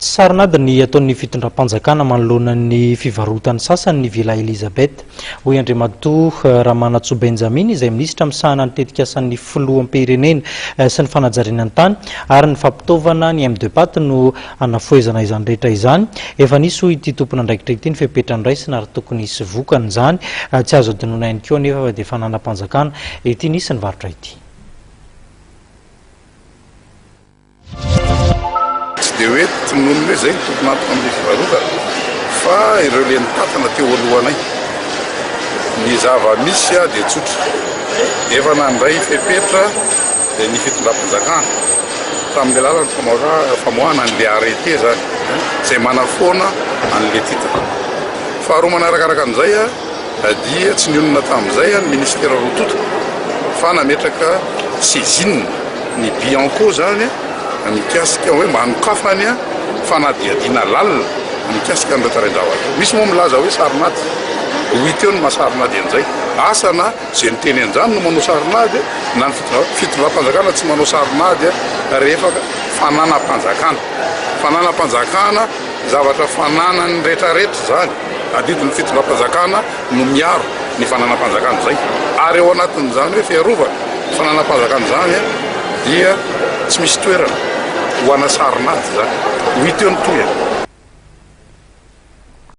Sarinady ny ataon'ny fitondram-panjakana manoloana ny fivarotany sasany ny Villa Elizabeth. Hoy Andriamatoa Ramanatsoa Benjamin izay minisitra misahana ny tetikasan'ny filoham-pirenena sy ny fanajarinany tany ary ny fampitaovana ny M2 paty no anafoezana izany rehetra izany. Efa nisy hoy ity tompona andraikitra ity ny fepetrany raisina ary tokony hisy vokany izany. Tsy azo adinoina ihany koa anefa dia fananam-panjakana ity nisy ny varotra ity. Dia hoe tonono hoe zay tokony antoko amin'ny fivarotana fa ireo le nitatana teo alohanay ny zava-misy dia tsotra efa nandray fepetra dia ny fitondram-panjakana tamin'ny alalan'ny famoahana an'le arrêté zany izay manafoana an'le titre. Faharoa manarakaraka an'izay dia tsy nionona tamin'izay ny ministera rototo fa nametraka saisine ny Bianco zany mikasika hoe manokafany fanadiadiana lalina mikasika ny retarin-javatra. Misy moa milaza hoe sarinady hita eo ny mahasarinady an'izay asana zay ny teny an'izany no manao sarinady na ny fitondram-panjakana tsy manao sarinady rehefa fananam-panjakana zavatra fananany rehetrarehetra zany adidin'ny fitondram-panjakana no miaro ny fananam-panjakana zay ary eo anatin'izany hoe fiarovana fananam-panjakana zany dia tsy misy toerana ho ana sarinady zany hita eo ny toerana.